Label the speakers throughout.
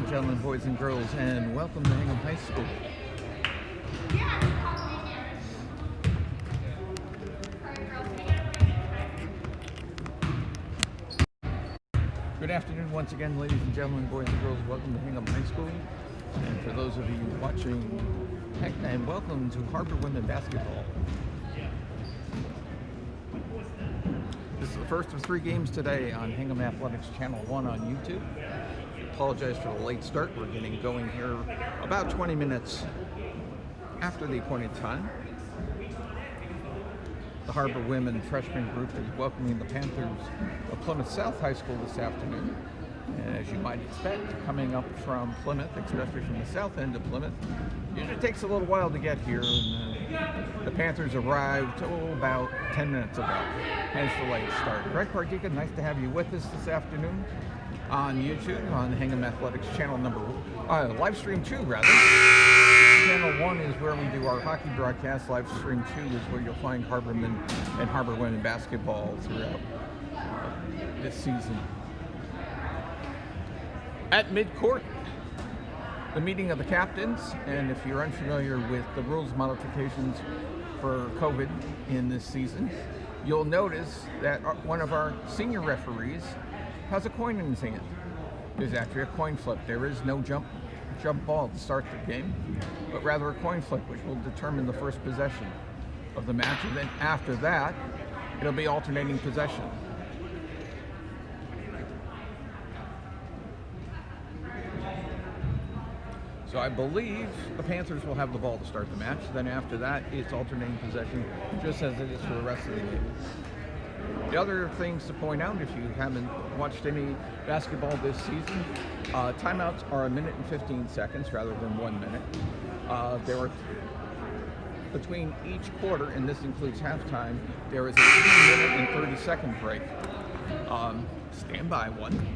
Speaker 1: and gentlemen, boys and girls, and welcome to Hingham High School. Good afternoon once again, ladies and gentlemen, boys and girls. Welcome to Hingham High School. And for those of you watching, and welcome to Harborwomen basketball. This is the first of 3 games today on Hingham Athletics Channel 1 on YouTube. Apologize for the late start. We're getting going here about 20 minutes after the appointed time. The Harborwomen freshman group is welcoming the Panthers of Plymouth South High School this afternoon. And as you might expect, coming up from Plymouth, especially from the south end of Plymouth, usually takes a little while to get here. And the Panthers arrived about 10 minutes ago. Hence the late start. Greg Pardica, nice to have you with us this afternoon on YouTube, on Hingham Athletics Channel live stream 2 rather. Channel 1 is where we do our hockey broadcast. Live stream 2 is where you'll find Harbormen and Harborwomen basketball throughout this season. At midcourt, the meeting of the captains, and if you're unfamiliar with the rules modifications for COVID in this season, you'll notice that one of our senior referees has a coin in his hand. There's actually a coin flip. There is no jump ball to start the game, but rather a coin flip, which will determine the first possession of the match, and then after that, it'll be alternating possession. So I believe the Panthers will have the ball to start the match. Then after that, it's alternating possession, just as it is for the rest of the game. The other things to point out, if you haven't watched any basketball this season, timeouts are 1 minute and 15 seconds rather than 1 minute. There are, between each quarter, and this includes halftime, there is a 2 minute and 30-second break. Stand by one.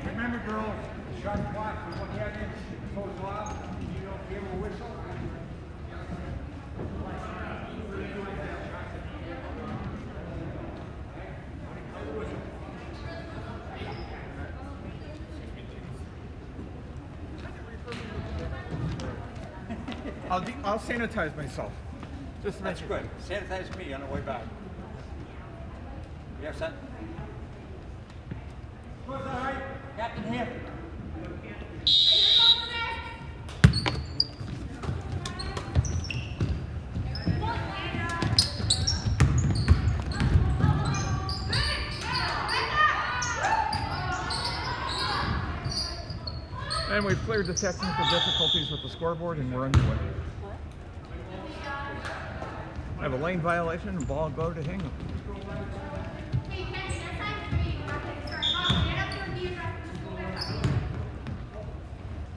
Speaker 2: Remember, girls, the shot clock, we look at it, goes off, you don't give a whistle.
Speaker 1: I'll sanitize myself. Just
Speaker 2: That's good. Sanitize me on the way back. You have something? Was all right? Captain here.
Speaker 1: And we've cleared the technical difficulties with the scoreboard, and we're underway. I have a lane violation, and ball go to Hingham.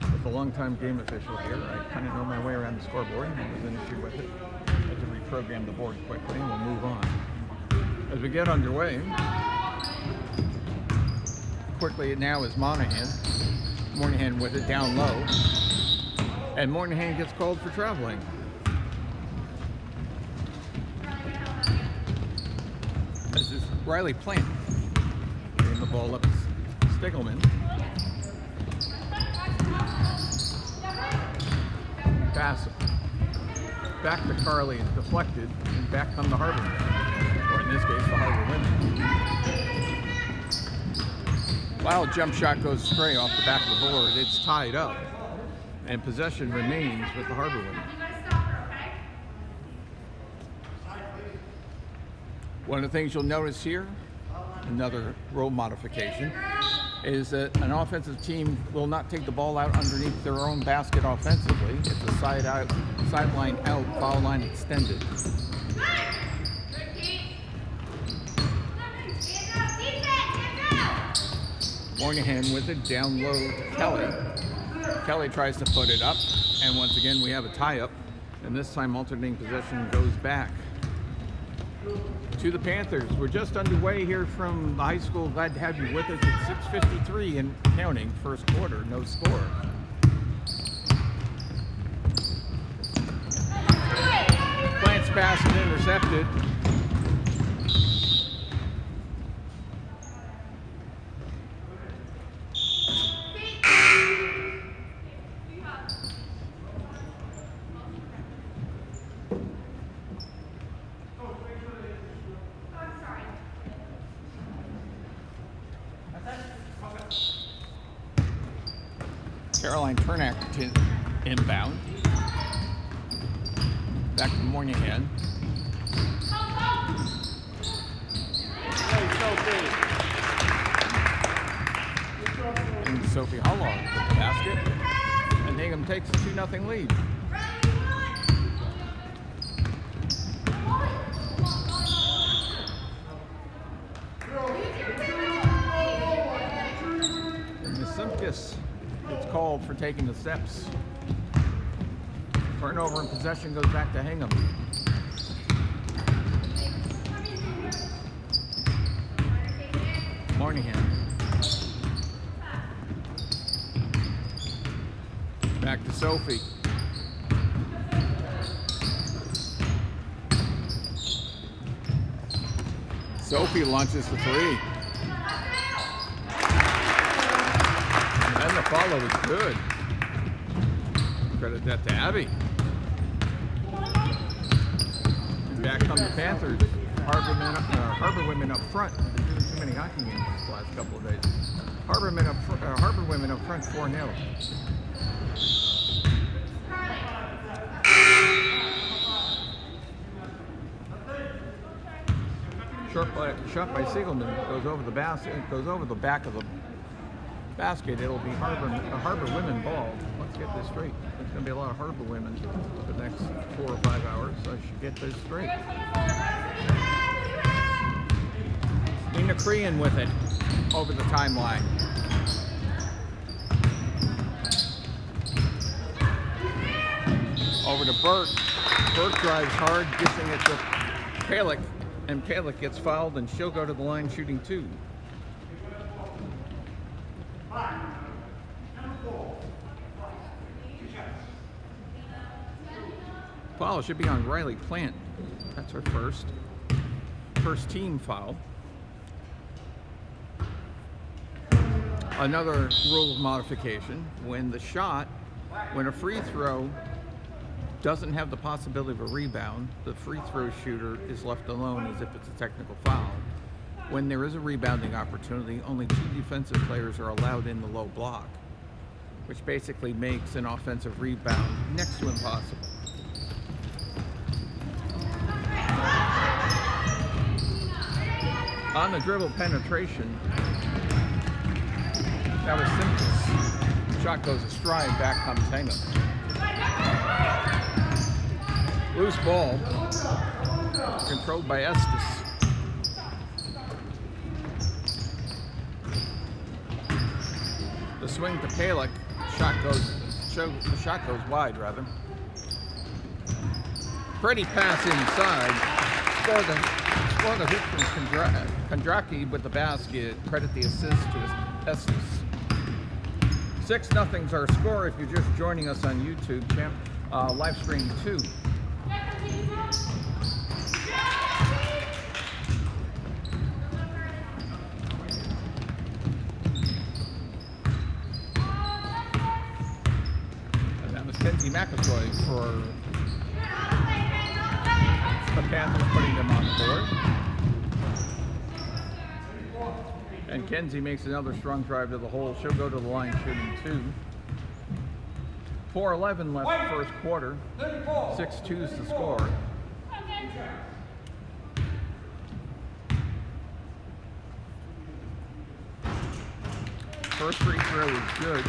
Speaker 1: As a longtime game official here, I kind of know my way around the scoreboard, and there was an issue with it. I had to reprogram the board quickly, and we'll move on. As we get underway, quickly now is Monahan with it down low. And Moynihan gets called for traveling. This is Riley Plant getting the ball up to Stiglman. Pass back to Carly is deflected, and back come the Harbor, or in this case, the Harborwomen. Wild jump shot goes stray off the back of the board. It's tied up, and possession remains with the Harborwomen. One of the things you'll notice here, another rule modification, is that an offensive team will not take the ball out underneath their own basket offensively. It's a sideline out, foul line extended. Moynihan with it, down low to Kelly. Kelly tries to put it up, and once again we have a tie-up, and this time alternating possession goes back to the Panthers. We're just underway here from the high school. Glad to have you with us at 6:53 and counting, first quarter, no score. Plant's pass is intercepted. Caroline Turnack to inbound. Back to Moynihan. And Sophie Hullog with the basket. And Hingham takes a 2-0 lead. And the Simkus gets called for taking the steps. Turnover and possession goes back to Hingham. Moynihan. Back to Sophie. Sophie launches the three. And the follow is good. Credit that to Abby. And back come the Panthers. Harborwomen up front. They've been doing too many hockey games this last couple of days. Harborwomen up front 4-0. Shot by Siegelman goes over the basket. Goes over the back of the basket. It'll be Harborwomen ball. Let's get this straight. There's going to be a lot of Harborwomen for the next 4 or 5 hours, so I should get this straight. Nina Crean with it over the timeline. Over to Burke. Burke drives hard, dishing it to Palick, and Palick gets fouled, and she'll go to the line shooting 2. Foul should be on Riley Plant. That's her first team foul. Another rule modification: when a free throw doesn't have the possibility of a rebound, the free throw shooter is left alone as if it's a technical foul. When there is a rebounding opportunity, only 2 defensive players are allowed in the low block, which basically makes an offensive rebound next to impossible. On the dribble penetration, that was Simkus. Shot goes astride, back comes Hingham. Loose ball, controlled by Estes. The swing to Palick, the shot goes wide rather. Pretty pass inside. Score the hoop from Kondraki with the basket. Credit the assist to Estes. 6-0's our score if you're just joining us on YouTube, live stream 2. And that was Kenzie McAvoy for the Panthers, putting them on the board. And Kenzie makes another strong drive to the hole. She'll go to the line shooting 2. 4:11 left first quarter. 6-2 is the score. First free throw is good.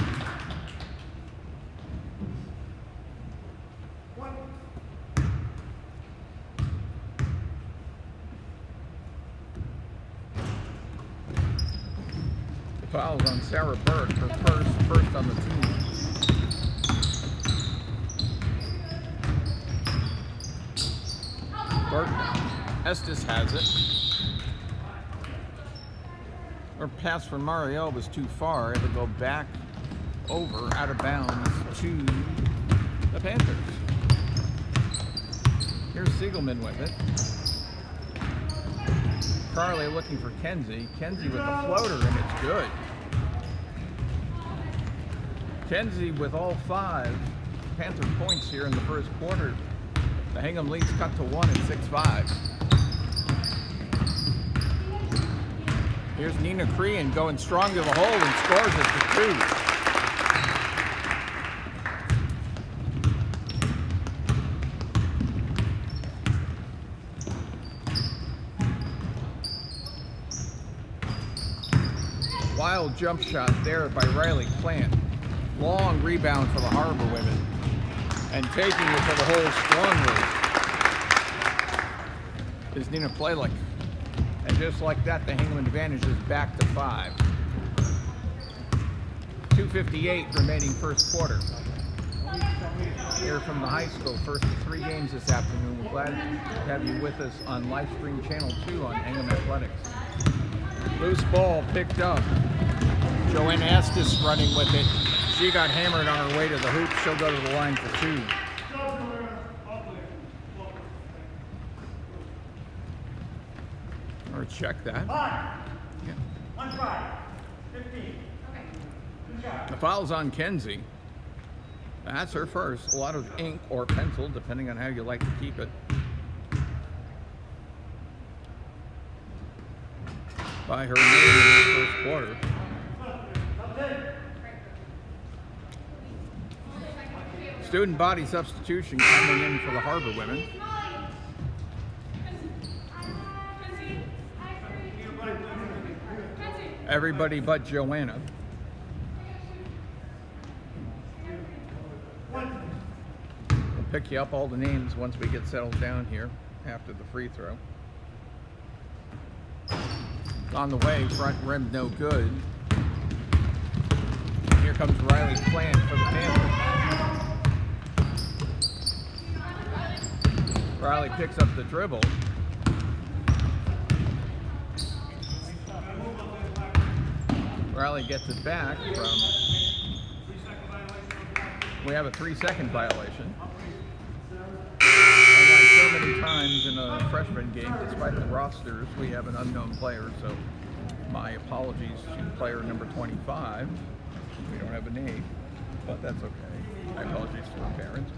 Speaker 1: Fouls on Sarah Burke, her first on the team. Burke, Estes has it. Her pass from Mario was too far. It'll go back over, out of bounds to the Panthers. Here's Siegelman with it. Carly looking for Kenzie. Kenzie with the floater, and it's good. Kenzie with all 5 Panther points here in the first quarter. The Hingham lead's cut to 1 at 6-5. Here's Nina Crean going strong to the hole and scores it for 2. Wild jump shot there by Riley Plant. Long rebound for the Harborwomen. And taking it to the hole strongly is Nina Playlick. And just like that, the Hingham advantage is back to 5. 2:58 remaining first quarter. Here from the high school, first of 3 games this afternoon. We're glad to have you with us on live stream channel 2 on Hingham Athletics. Loose ball picked up. Joanne Estes running with it. She got hammered on her way to the hoop. She'll go to the line for 2. Or check that. Yeah.
Speaker 2: 15.
Speaker 1: The foul's on Kenzie. That's her first. A lot of ink or pencil, depending on how you like to keep it. By her name in the first quarter. Student body substitution coming in for the Harborwomen. Everybody but Joanna. We'll pick you up all the names once we get settled down here after the free throw. On the way, front rim no good. Here comes Riley Plant for the Panthers. Riley picks up the dribble. Riley gets it back from... We have a 3-second violation. And like so many times in a freshman game, despite the rosters, we have an unknown player, so my apologies to player number 25. We don't have a name, but that's okay. My apologies to her parents.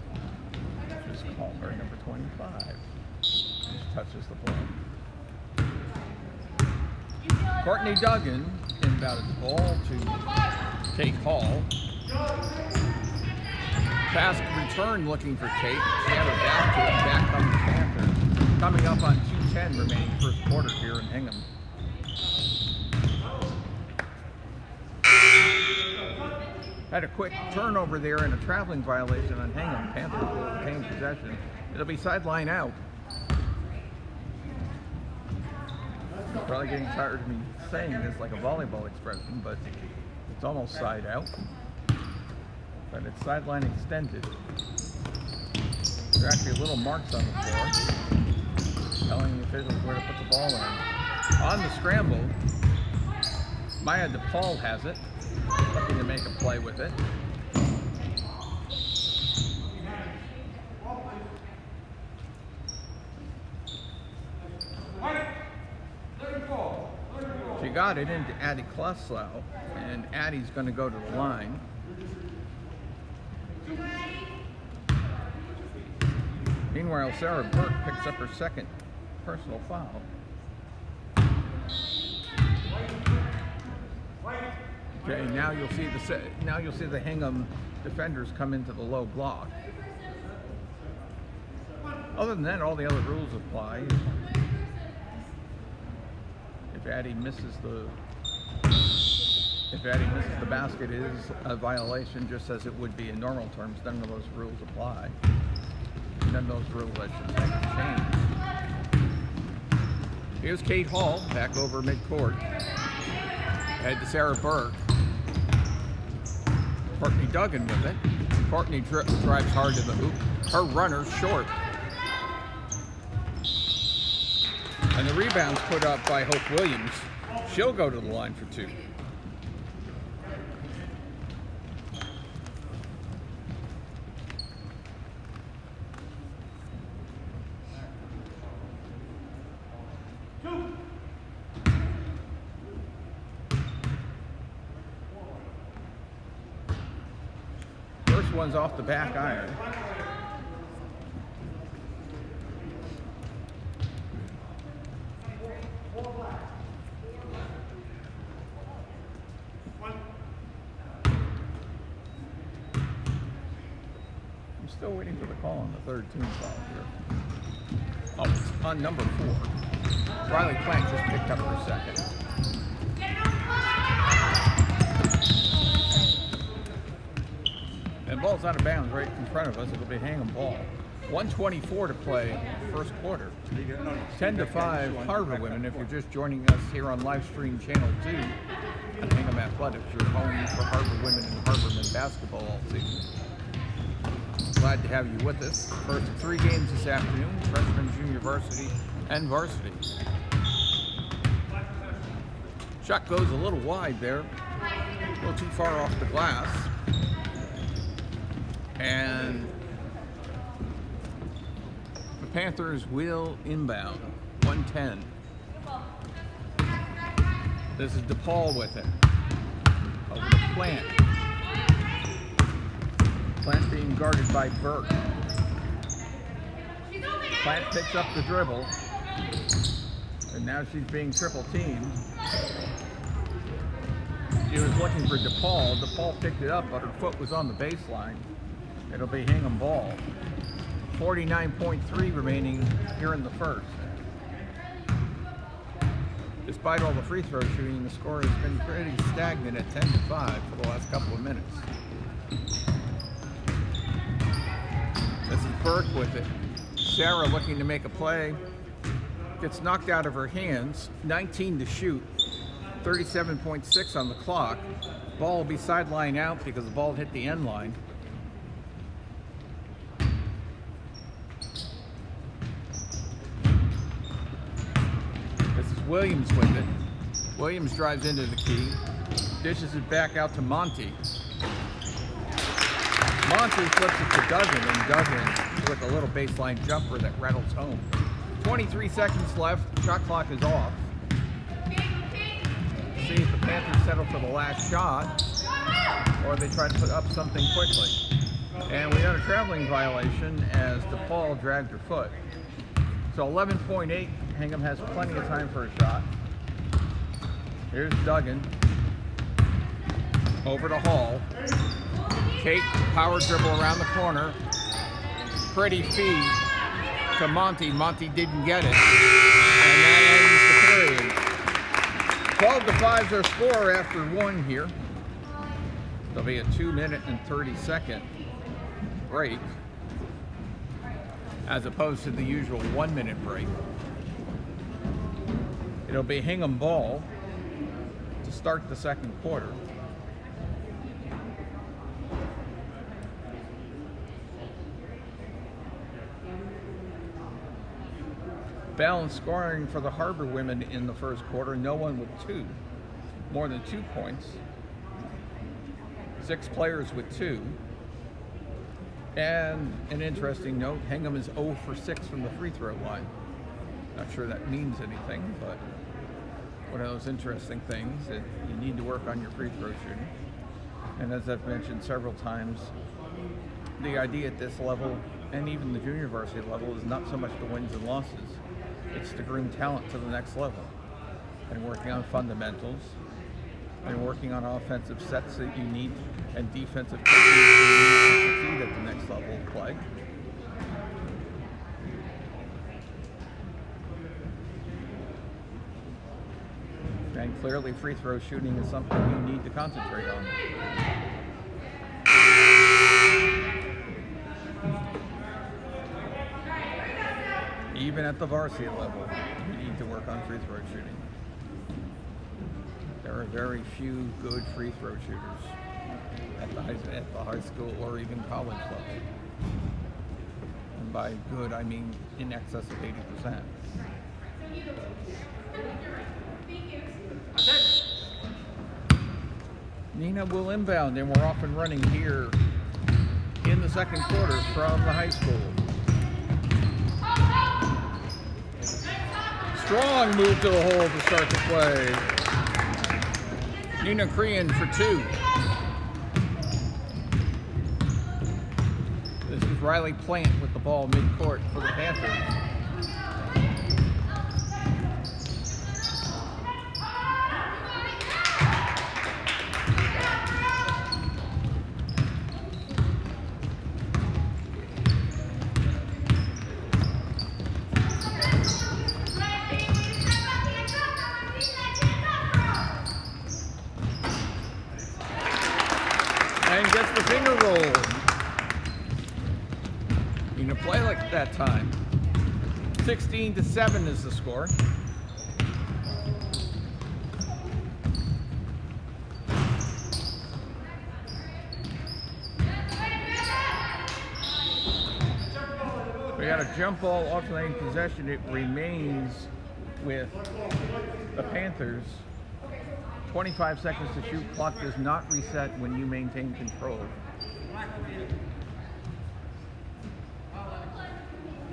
Speaker 1: Just call her number 25. She touches the ball. Courtney Duggan inbounded the ball to Kate Hall. Fast return looking for Kate. She had her down to it, and back comes the Panthers. Coming up on 2:10 remaining first quarter here in Hingham. Had a quick turnover there and a traveling violation on Hingham. Panthers will retain possession. It'll be sideline out. Probably getting tired of me saying this like a volleyball expression, but it's almost side out. But it's sideline extended. There are actually little marks on the floor telling the officials where to put the ball in. On the scramble, Maya DePaul has it. looking to make a play with it. She got it into Addie Kleslow, and Addie's going to go to the line. Meanwhile, Sarah Burke picks up her second personal foul. Okay, now you'll see the Hingham defenders come into the low block. Other than that, all the other rules apply. If Addie misses the basket, it is a violation, just as it would be in normal terms. None of those rules apply. None of those rules, I should say, change. Here's Kate Hall back over midcourt. Head to Sarah Burke. Courtney Duggan with it. Courtney drives hard to the hoop. Her runner's short. And the rebound's put up by Hope Williams. She'll go to the line for two. First one's off the back iron. I'm still waiting for the call on the third team foul here. Oh, it's on number 4. Riley Plant just picked up her second. And ball's out of bounds right in front of us. It'll be Hingham ball. 1:24 to play first quarter. 10-5 Harborwomen. If you're just joining us here on live stream channel 2 on Hingham Athletics, your home for Harborwomen and Harbormen basketball all season. Glad to have you with us. First of 3 games this afternoon, freshman, junior varsity, and varsity. Shot goes a little wide there. A little too far off the glass. And the Panthers will inbound. 110. This is DePaul with it. Over to Plant. Plant being guarded by Burke. Plant picks up the dribble. And now she's being triple teamed. She was looking for DePaul. DePaul picked it up, but her foot was on the baseline. It'll be Hingham ball. 49.3 remaining here in the first. Despite all the free throw shooting, the score has been pretty stagnant at 10-5 for the last couple of minutes. This is Burke with it. Sarah looking to make a play. Gets knocked out of her hands. 19 to shoot. 37.6 on the clock. Ball will be sideline out because the ball hit the end line. This is Williams with it. Williams drives into the key. Dishes it back out to Monty. Monty flips it to Duggan, and Duggan with a little baseline jumper that rattles home. 23 seconds left. Shot clock is off. See if the Panthers settle for the last shot, or they try to put up something quickly. And we had a traveling violation as DePaul dragged her foot. So 11.8, Hingham has plenty of time for a shot. Here's Duggan. Over to Hall. Kate, power dribble around the corner. Pretty feed to Monty. Monty didn't get it. And that ends the period. 12-5 is our score after 1 here. There'll be a 2-minute and 30-second break, as opposed to the usual 1-minute break. It'll be Hingham ball to start the second quarter. Balanced scoring for the Harborwomen in the first quarter. No one with more than 2 points. 6 players with 2. And an interesting note, Hingham is 0 for 6 from the free throw line. Not sure that means anything, but one of those interesting things that you need to work on your free throw shooting. And as I've mentioned several times, the idea at this level, and even the junior varsity level, is not so much the wins and losses. It's to groom talent to the next level. And working on fundamentals, and working on offensive sets that you need, and defensive techniques you need to succeed at the next level of play. And clearly free throw shooting is something you need to concentrate on. Even at the varsity level, you need to work on free throw shooting. There are very few good free throw shooters at the high school or even college level. And by good, I mean in excess of 80%. Nina will inbound, and we're off and running here in the second quarter from the high school. Strong move to the hole to start the play. Nina Crean for 2. This is Riley Plant with the ball mid-court for the Panthers. And gets the finger roll. You can play like that time. 16-7 is the score. We got a jump ball alternating possession. It remains with the Panthers. 25 seconds to shoot. Clock does not reset when you maintain control.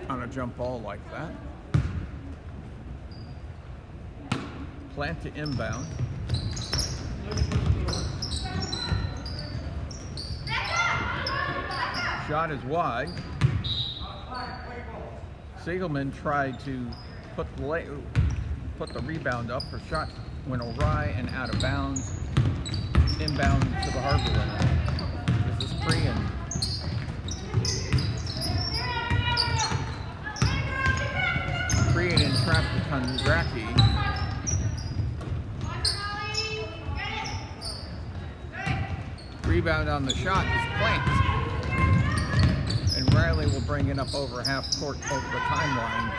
Speaker 1: On a jump ball like that. Plant to inbound. Shot is wide. Siegelman tried to put the rebound up. Her shot went awry and out of bounds. Inbound to the Harborwomen. This is Crean. Crean entrapped Kondraki. Rebound on the shot is Plant. And Riley will bring it up over half court over the timeline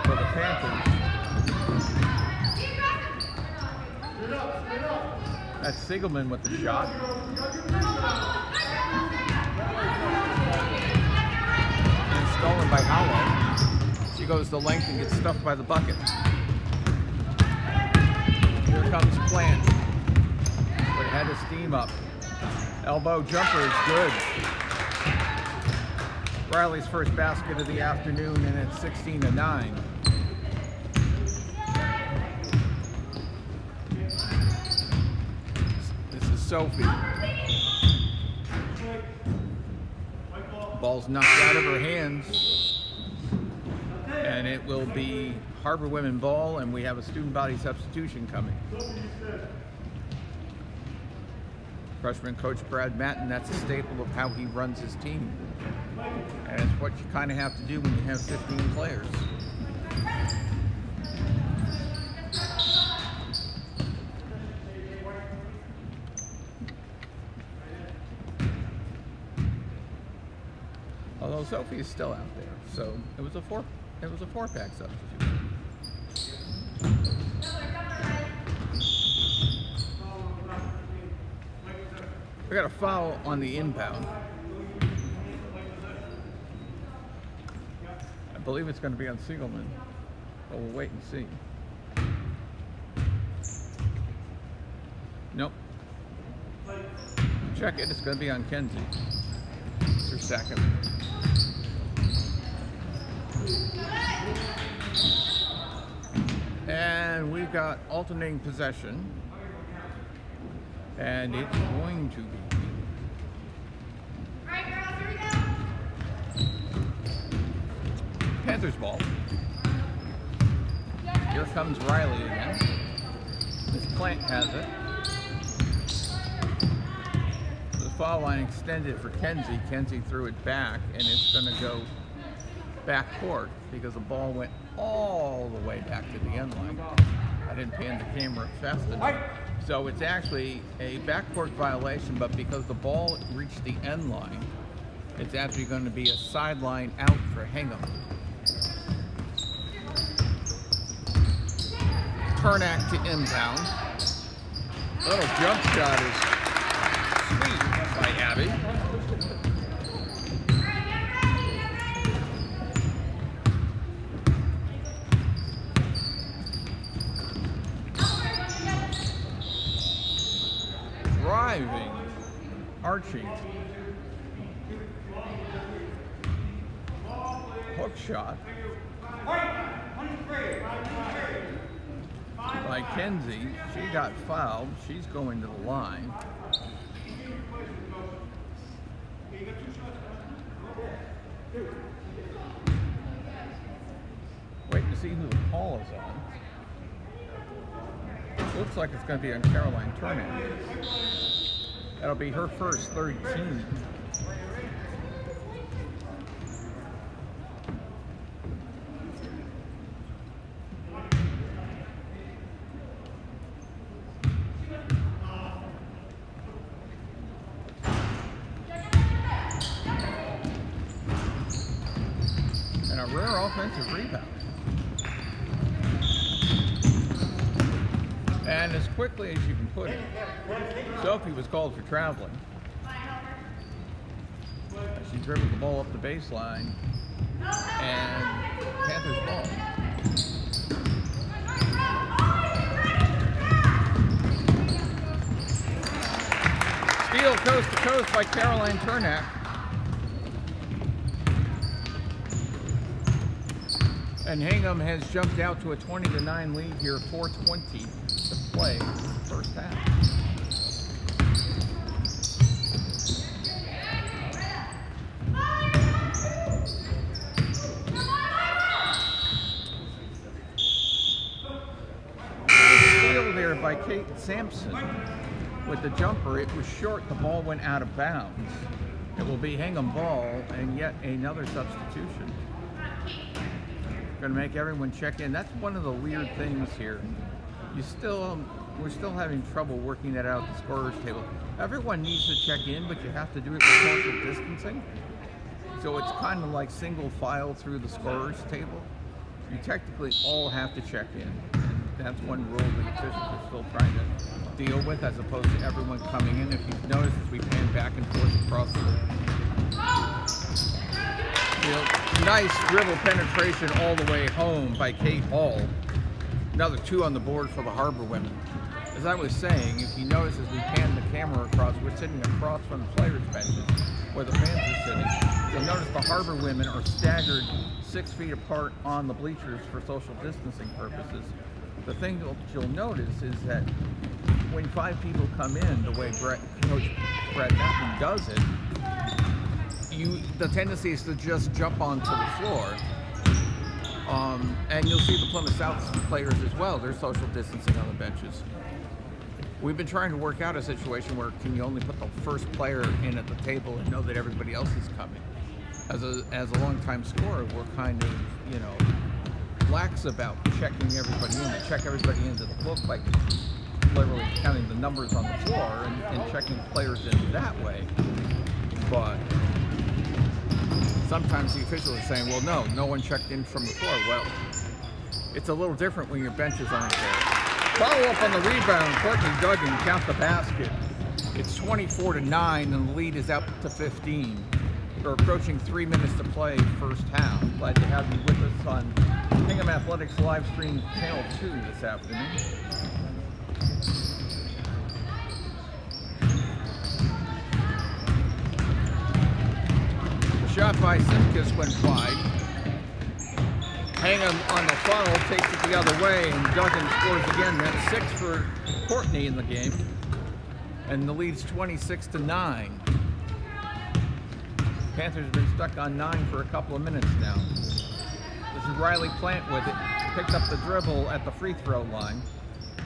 Speaker 1: for the Panthers. That's Siegelman with the shot. And stolen by Howell. She goes the length and gets stuffed by the bucket. Here comes Plant. But had to steam up. Elbow jumper is good. Riley's first basket of the afternoon, and it's 16-9. This is Sophie. Ball's knocked out of her hands, and it will be Harborwomen ball, and we have a student body substitution coming. Freshman coach Brad Matten, that's a staple of how he runs his team. And it's what you kind of have to do when you have 15 players. Although Sophie is still out there, so it was a four-pack substitution. We got a foul on the inbound. I believe it's going to be on Siegelman, but we'll wait and see. Nope. Check it. It's going to be on Kenzie. It's her second. And we've got alternating possession. And it's going to be Panthers ball. Here comes Riley again. Miss Plant has it. The foul line extended for Kenzie. Kenzie threw it back, and it's going to go back court because the ball went all the way back to the end line. I didn't pan the camera fast enough. So it's actually a backcourt violation, but because the ball reached the end line, it's actually going to be a sideline out for Hingham. Turnack to inbound. Little jump shot is sweet by Abby. Driving Archie. Hook shot by Kenzie. She got fouled. She's going to the line. Waiting to see who the call is on. Looks like it's going to be on Caroline Turner. That'll be her first, 13. And a rare offensive rebound. And as quickly as you can put it, Sophie was called for traveling. She dribbled the ball up the baseline, and Panthers ball. Steal coast to coast by Caroline Turnack. And Hingham has jumped out to a 20-9 lead here, 4:20 to play first half. Steal there by Kate Sampson with the jumper. It was short. The ball went out of bounds. It will be Hingham ball, and yet another substitution. Going to make everyone check in. That's one of the weird things here. We're still having trouble working that out at the scorer's table. Everyone needs to check in, but you have to do it with social distancing. So it's kind of like single file through the scorer's table. You technically all have to check in. And that's one rule the officials are still trying to deal with, as opposed to everyone coming in. If you've noticed, as we pan back and forth across the nice dribble penetration all the way home by Kate Hall. Another 2 on the board for the Harborwomen. As I was saying, if you notice as we pan the camera across, we're sitting across from the players' benches where the fans are sitting. You'll notice the Harborwomen are staggered 6 feet apart on the bleachers for social distancing purposes. The thing that you'll notice is that when 5 people come in, the way Coach Brett Mountain does it, the tendency is to just jump onto the floor. And you'll see the Plymouth South players as well. They're social distancing on the benches. We've been trying to work out a situation where can you only put the first player in at the table and know that everybody else is coming. As a longtime scorer, we're kind of, lax about checking everybody in. They check everybody into the book, like literally counting the numbers on the floor and checking players in that way. But sometimes the officials are saying, well, no one checked in from the floor. Well, it's a little different when your benches aren't there. Follow up on the rebound. Courtney Duggan count the basket. It's 24-9, and the lead is up to 15. We're approaching 3 minutes to play first half. Glad to have you with us on Hingham Athletics live stream channel 2 this afternoon. shot by Simkus went wide. Hanging on the funnel, takes it the other way, and Duggan scores again. That's 6 for Courtney in the game. And the lead's 26-9. Panthers have been stuck on 9 for a couple of minutes now. This is Riley Plant with it. Picked up the dribble at the free throw line.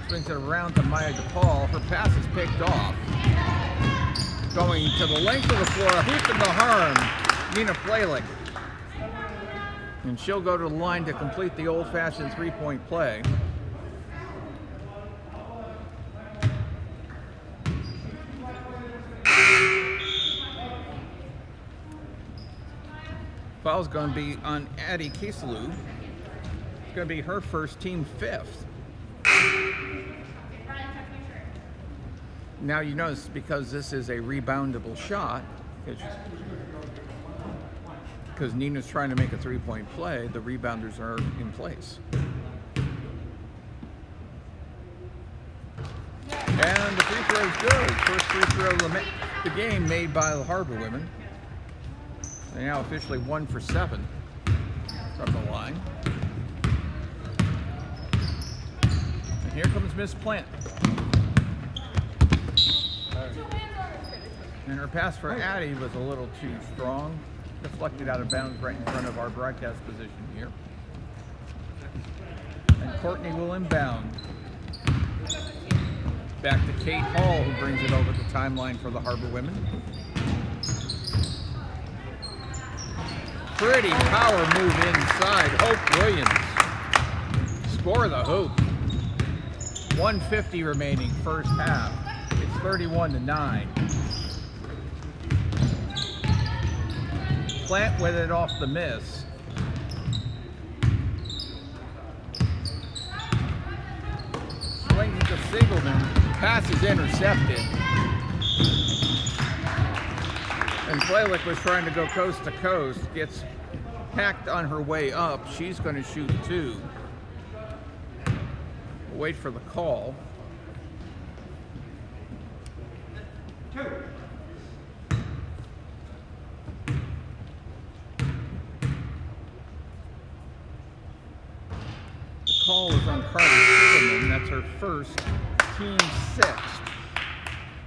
Speaker 1: Swings it around to Maya DePaul. Her pass is picked off. Going to the length of the floor, a hoop in the harm, Nina Plalick. And she'll go to the line to complete the old-fashioned three-point play. Foul's going to be on Addie Kieselu. It's going to be her first, team 5th. Now you notice, because this is a reboundable shot, because Nina's trying to make a three-point play, the rebounders are in place. And the free throw is good. First free throw of the game made by the Harborwomen. They're now officially 1 for 7 from the line. And here comes Miss Plant. And her pass for Addie was a little too strong. Deflected out of bounds right in front of our broadcast position here. And Courtney will inbound. Back to Kate Hall, who brings it over the timeline for the Harborwomen. Pretty power move inside. Hope Williams. Score the hoop. 1:50 remaining first half. It's 31-9. Plant with it off the miss. Swings to Siegelman. Pass is intercepted. And Plalick was trying to go coast to coast. Gets hacked on her way up. She's going to shoot 2. We'll wait for the call.
Speaker 2: 2.
Speaker 1: Call is on Carter Siegelman. That's her first, team 6th.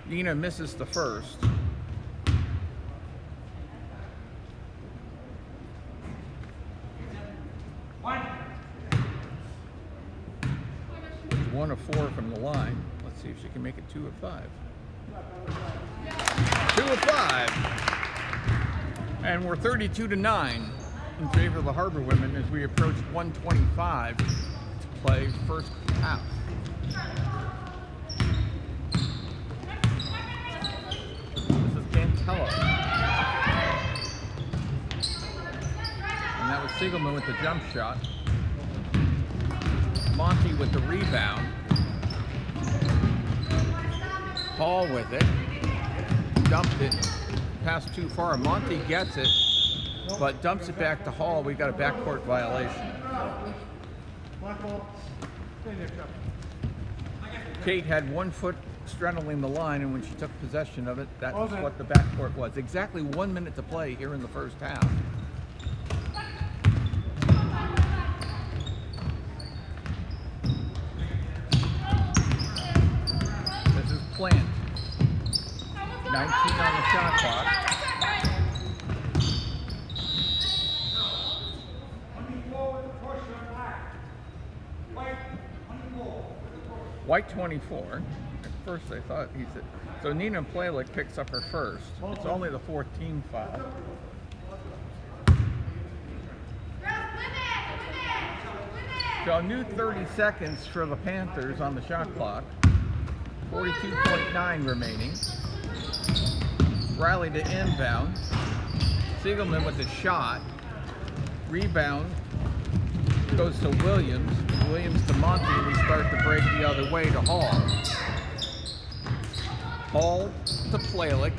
Speaker 1: Nina misses the first. She's 1 of 4 from the line. Let's see if she can make it 2 of 5. 2 of 5. And we're 32-9 in favor of the Harborwomen as we approach 1:25 to play first half. This is Cantella. And that was Siegelman with the jump shot. Monty with the rebound. Hall with it. Dumped it. Passed too far. Monty gets it, but dumps it back to Hall. We got a backcourt violation. Kate had 1 foot straddling the line, and when she took possession of it, that's what the backcourt was. Exactly 1 minute to play here in the first half. This is Plant. 19 on the shot clock. White 24. At first I thought he said. So Nina Plalick picks up her first. It's only the 4th team foul. So a new 30 seconds for the Panthers on the shot clock. 42.9 remaining. Riley to inbound. Siegelman with the shot. Rebound goes to Williams. Williams to Monty. We start to break the other way to Hall. Hall to Plalick.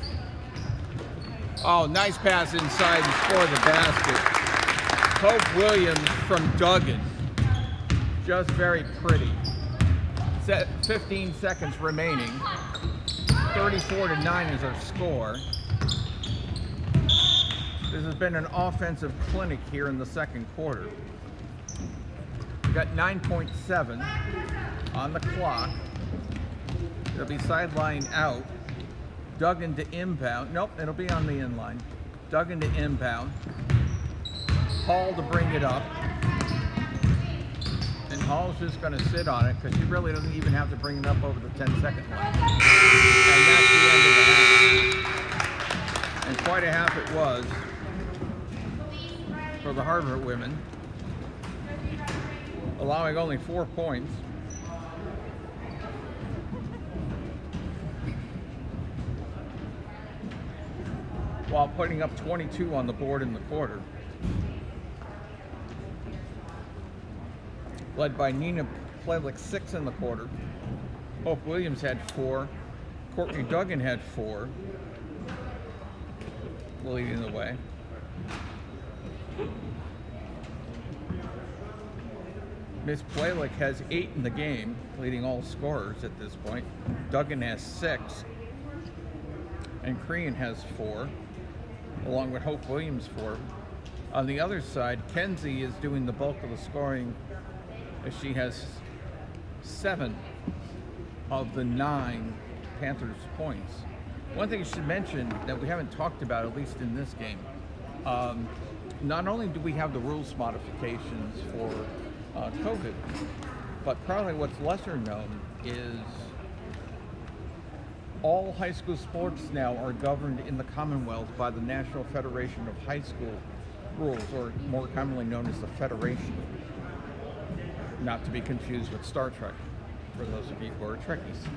Speaker 1: Oh, nice pass inside and score the basket. Hope Williams from Duggan. Just very pretty. 15 seconds remaining. 34-9 is our score. This has been an offensive clinic here in the second quarter. We've got 9.7 on the clock. It'll be sideline out. Dug into inbound. Nope, it'll be on the inline. Dug into inbound. Hall to bring it up. And Hall's just going to sit on it because he really doesn't even have to bring it up over the 10-second line. And that's the end of the half. And quite a half it was for the Harborwomen, allowing only 4 points. While putting up 22 on the board in the quarter. Led by Nina Plavlik, 6 in the quarter. Hope Williams had 4. Courtney Duggan had 4. Leading the way. Miss Plavlik has 8 in the game, leading all scorers at this point. Duggan has 6. And Crean has 4. Along with Hope Williams 4. On the other side, Kenzie is doing the bulk of the scoring as she has 7 of the 9 Panthers points. One thing I should mention that we haven't talked about, at least in this game, not only do we have the rules modifications for COVID, but probably what's lesser known is all high school sports now are governed in the Commonwealth by the National Federation of High School Rules, or more commonly known as the Federation. Not to be confused with Star Trek, for those of you who are Trekkies.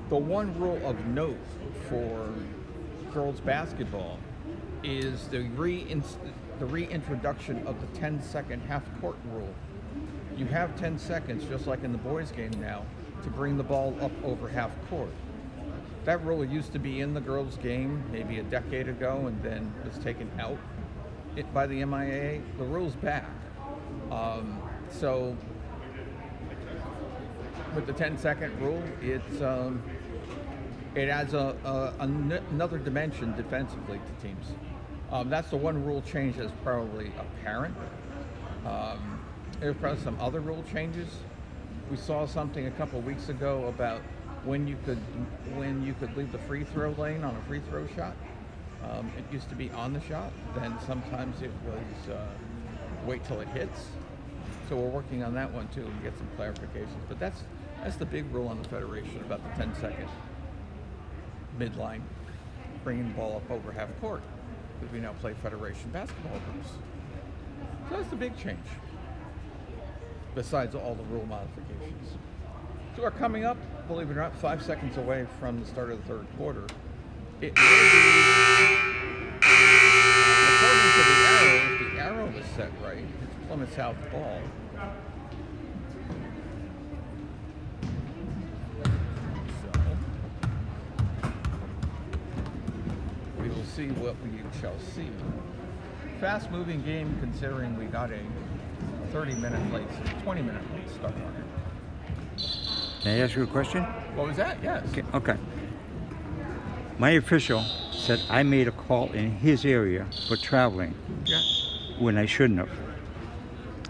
Speaker 1: The one rule of note for girls basketball is the reintroduction of the 10-second half-court rule. You have 10 seconds, just like in the boys' game now, to bring the ball up over half-court. That rule used to be in the girls' game maybe a decade ago and then was taken out by the MIAA. The rule's back. So with the 10-second rule, it adds another dimension defensively to teams. That's the one rule change that's probably apparent. There's probably some other rule changes. We saw something a couple of weeks ago about when you could leave the free throw lane on a free throw shot. It used to be on the shot, then sometimes it was wait till it hits. So we're working on that one too and get some clarifications. But that's the big rule on the Federation about the 10-second midline, bringing the ball up over half court, because we now play Federation basketball rules. So that's the big change, besides all the rule modifications. So we're coming up, believe it or not, 5 seconds away from the start of the third quarter. It will be, according to the arrow, if the arrow is set right, it's Plymouth South ball. So we will see what we shall see. Fast-moving game, considering we got a 20-minute late start on it.
Speaker 3: Can I ask you a question?
Speaker 1: What was that? Yes.
Speaker 3: Okay. My official said I made a call in his area for traveling when I shouldn't have.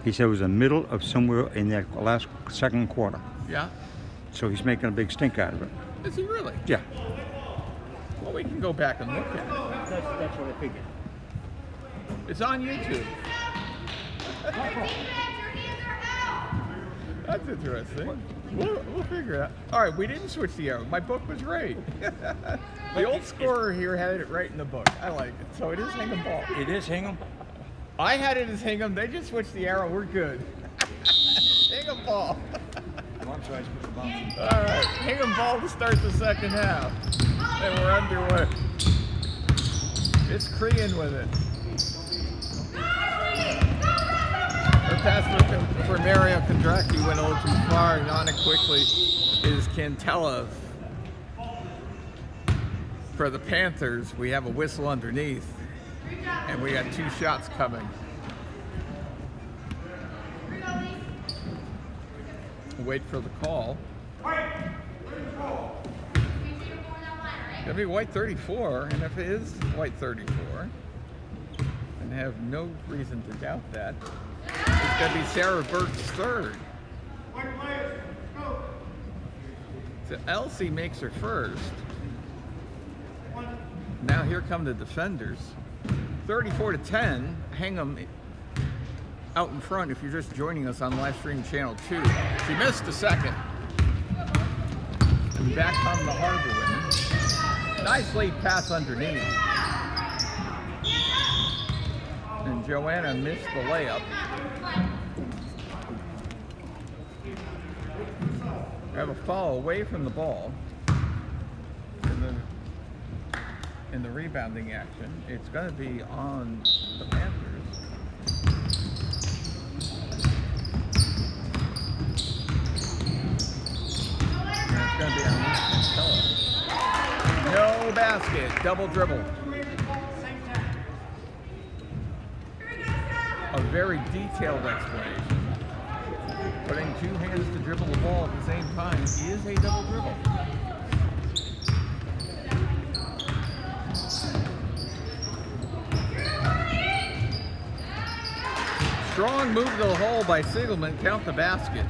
Speaker 3: He said it was the middle of somewhere in that second quarter.
Speaker 1: Yeah.
Speaker 3: So he's making a big stink out of it.
Speaker 1: Is he really?
Speaker 3: Yeah.
Speaker 1: Well, we can go back and look at it.
Speaker 3: That's what I figured.
Speaker 1: It's on YouTube. That's interesting. We'll figure it out. All right, we didn't switch the arrow. My book was right. The old scorer here had it right in the book. I like it. So it is Hingham ball.
Speaker 3: It is Hingham?
Speaker 1: I had it as Hingham. They just switched the arrow. We're good. Hingham ball.
Speaker 3: I'm sorry,
Speaker 1: All right, Hingham ball to start the second half. And we're underway. It's Crean with it. Her pass for Mario Kondracki went a little too far, and on it quickly is Cantella. For the Panthers, we have a whistle underneath, and we got 2 shots coming. Wait for the call. It'll be white 34, and if it is white 34, have no reason to doubt that. It's going to be Sarah Burke's third. So Elsie makes her first. Now here come the defenders. 34-10, Hingham out in front if you're just joining us on live stream channel 2. She missed the second. And back come the Harborwomen. Nice late pass underneath. And Joanna missed the layup. We have a foul away from the ball. In the rebounding action, it's going to be on the Panthers. And it's going to be on Lisa. No basket, double dribble. A very detailed explanation. Putting two hands to dribble the ball at the same time is a double dribble. Strong move to the hole by Siegelman. Count the basket.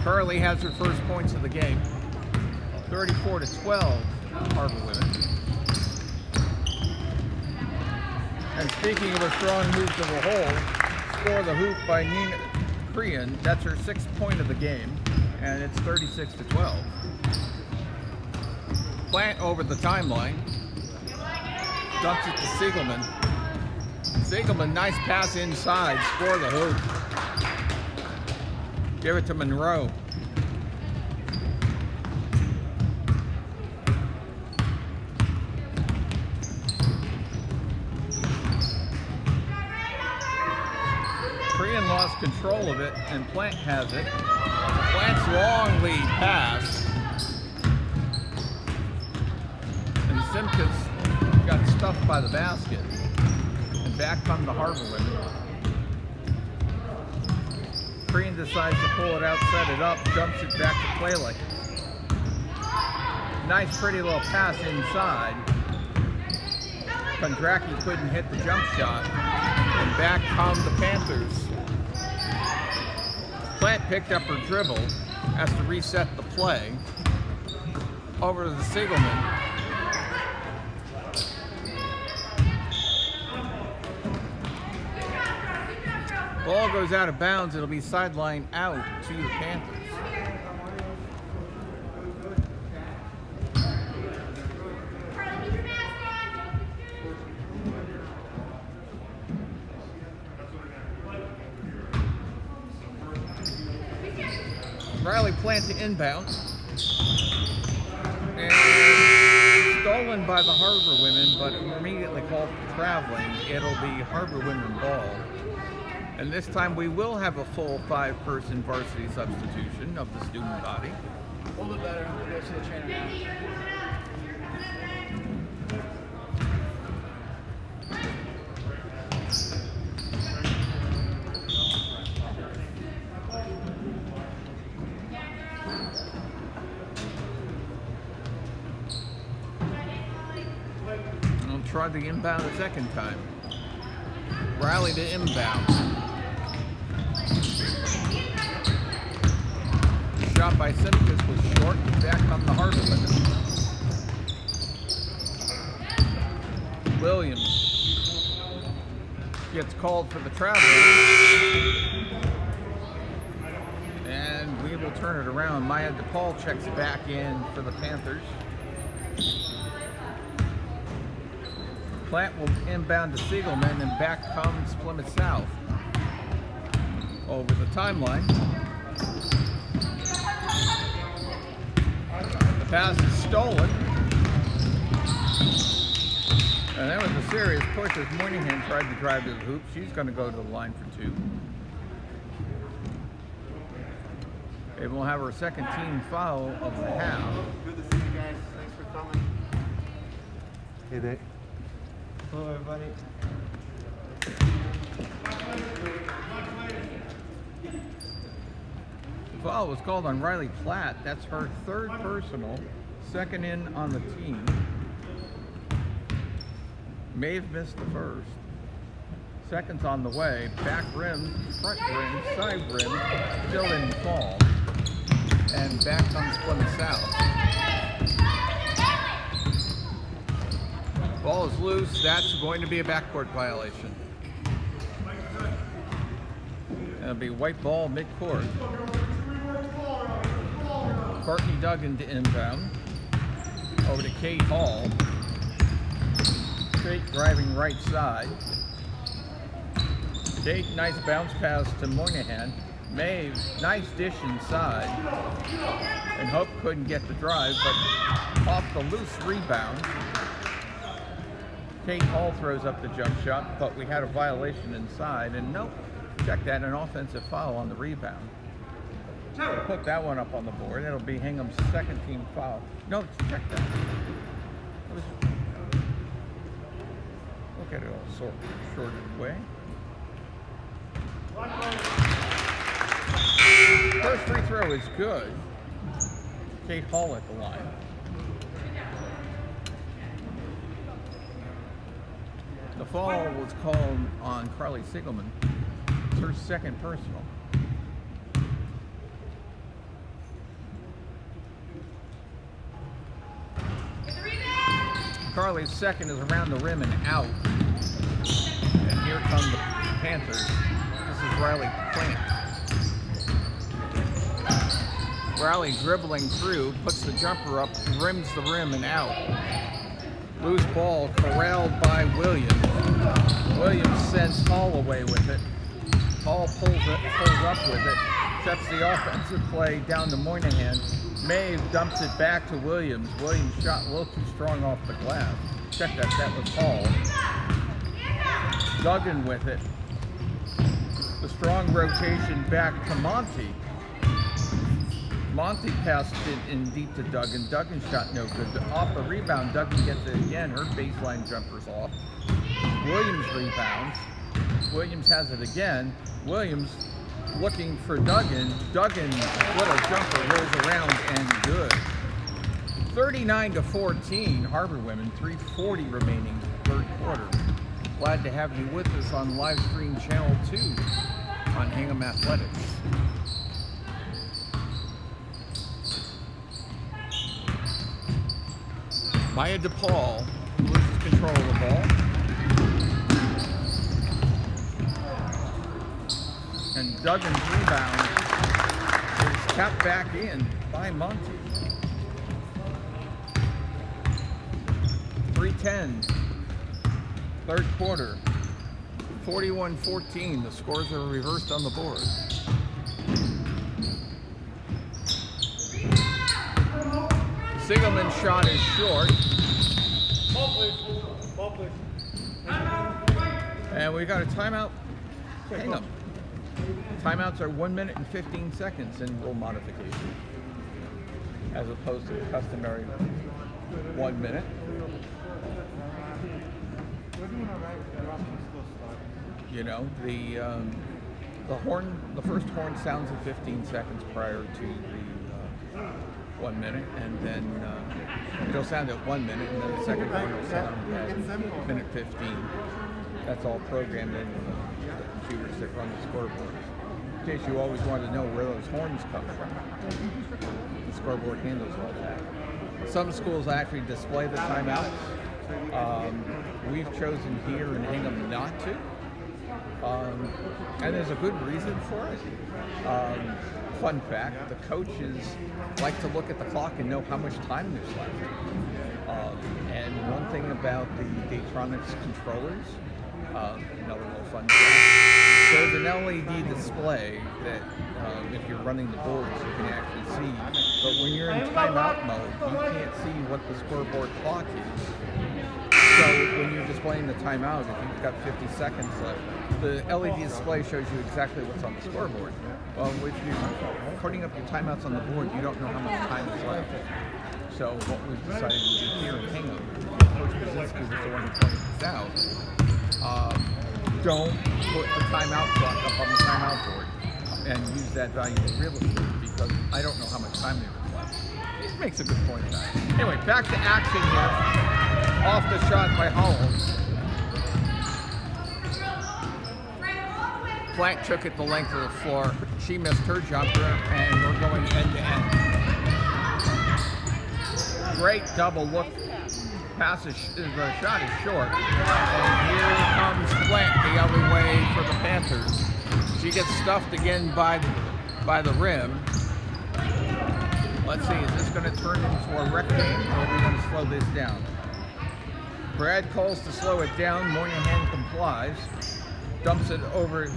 Speaker 1: Carly has her first points of the game. 34-12, Harborwomen. And speaking of a strong move to the hole, score the hoop by Nina Crean. That's her 6th point of the game, and it's 36-12. Plant over the timeline. Dumps it to Siegelman. Siegelman, nice pass inside, score the hoop. Give it to Monroe. Crean lost control of it, and Plant has it. Plant's long lead pass. And Simkus got stuffed by the basket. Back come the Harborwomen. Crean decides to pull it out, set it up, dumps it back to Playlake. Nice pretty little pass inside. Kondracki couldn't hit the jump shot. And back come the Panthers. Plant picked up her dribble, has to reset the play. Over to the Siegelman. Ball goes out of bounds. It'll be sideline out to the Panthers. Riley Plant to inbound. And stolen by the Harborwomen, but immediately called for traveling. It'll be Harborwomen ball. And this time we will have a full 5-person varsity substitution of the student body.
Speaker 4: A little bit better. We'll go to the trainer now.
Speaker 1: I'll try the inbound a second time. Riley to inbound. Shot by Simkus was short. Back on the Harborwomen. Williams gets called for the travel. And we will turn it around. Maya DePaul checks back in for the Panthers. Plant will inbound to Siegelman, and back comes Plymouth South. Over the timeline. The pass is stolen. And that was a serious push as Moynihan tried to drive to the hoop. She's going to go to the line for 2. They will have her second team foul of the half.
Speaker 4: Good to see you guys. Thanks for coming.
Speaker 3: Hey, Dave.
Speaker 4: Hello, everybody.
Speaker 1: The foul was called on Riley Platt. That's her 3rd personal, 2nd in on the team. Maeve missed the first. Second's on the way. Back rim, front rim, side rim. Still didn't fall. And back comes Plymouth South. Ball is loose. That's going to be a backcourt violation. It'll be white ball midcourt. Courtney Duggan to inbound. Over to Kate Hall. Kate driving right side. Kate, nice bounce pass to Moynihan. Maeve, nice dish inside. And Hope couldn't get the drive, but off the loose rebound. Kate Hall throws up the jump shot, but we had a violation inside, and nope, check that, an offensive foul on the rebound. We'll put that one up on the board. It'll be Hingham's second team foul. No, check that. Look at it all sorted away. First free throw is good. Kate Hall at the line. The foul was called on Carly Sigelman. It's her second personal. Carly's second is around the rim and out. And here come the Panthers. This is Riley Plant. Riley dribbling through, puts the jumper up, rims the rim and out. Loose ball corralled by Williams. Williams sends Hall away with it. Hall pulls up with it, sets the offensive play down to Moynihan. Maeve dumps it back to Williams. Williams shot a little too strong off the glass. Check that was Hall. Duggan with it. The strong rotation back to Monty. Monty passed it in deep to Duggan. Duggan shot no good. Off the rebound, Duggan gets it again. Her baseline jumper's off. Williams rebounds. Williams has it again. Williams looking for Duggan. Duggan, little jumper, rolls around and good. 39-14, Harborwomen, 3:40 remaining, third quarter. Glad to have you with us on live stream channel 2 on Hingham Athletics. Maya DePaul loses control of the ball. And Duggan's rebound is tapped back in by Monty. 3:10, third quarter. 41-14, the scores are reversed on the board. Sigelman's shot is short.
Speaker 2: Ball, please.
Speaker 1: And we got a timeout. Hang up. Timeouts are 1 minute and 15 seconds in rule modification, as opposed to the customary 1 minute. You know, the first horn sounds at 15 seconds prior to the 1 minute, and then it'll sound at 1 minute, and then the second horn will sound at minute 15. That's all programmed into the computers that run the scoreboard. In case you always want to know where those horns come from, the scoreboard handles all that. Some schools actually display the timeouts. We've chosen here in Hingham not to. And there's a good reason for it. Fun fact, the coaches like to look at the clock and know how much time there's left. And one thing about the Daytronics controllers, another little fun fact, there's an LED display that if you're running the boards you can actually see, but when you're in timeout mode you can't see what the scoreboard clock is. So when you're displaying the timeout, if you've got 50 seconds left, the LED display shows you exactly what's on the scoreboard. Well, if you're putting up your timeouts on the board, you don't know how much time is left. So what we've decided to do here in Hingham, Coach Brzezinski was the one who pointed this out, don't put the timeout clock up on the timeout board and use that valuable real estate, because I don't know how much time there is left. It makes a good point, guys. Anyway, back to action here. Off the shot by Holland. Plant took it the length of the floor. She missed her jumper, and we're going end to end. Great double look. The shot is short. And here comes Plant the other way for the Panthers. She gets stuffed again by the rim. Let's see, is this going to turn into a wreck game, or are we going to slow this down? Brad calls to slow it down. Moynihan complies. Dumps it over.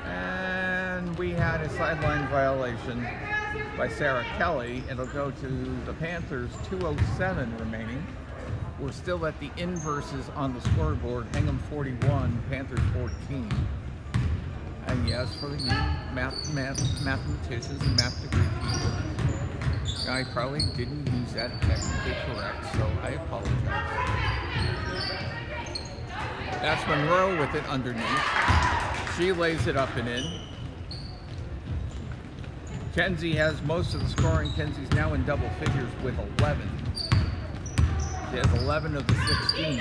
Speaker 1: And we had a sideline violation by Sarah Kelly. It'll go to the Panthers, 2:07 remaining. We're still at the inverses on the scoreboard. Hingham 41, Panthers 14. And yes, for the mathematicians and math degree people, I probably didn't use that technically correct, so I apologize. That's Monroe with it underneath. She lays it up and in. Kenzie has most of the scoring. Kenzie's now in double figures with 11. She has 11 of the 16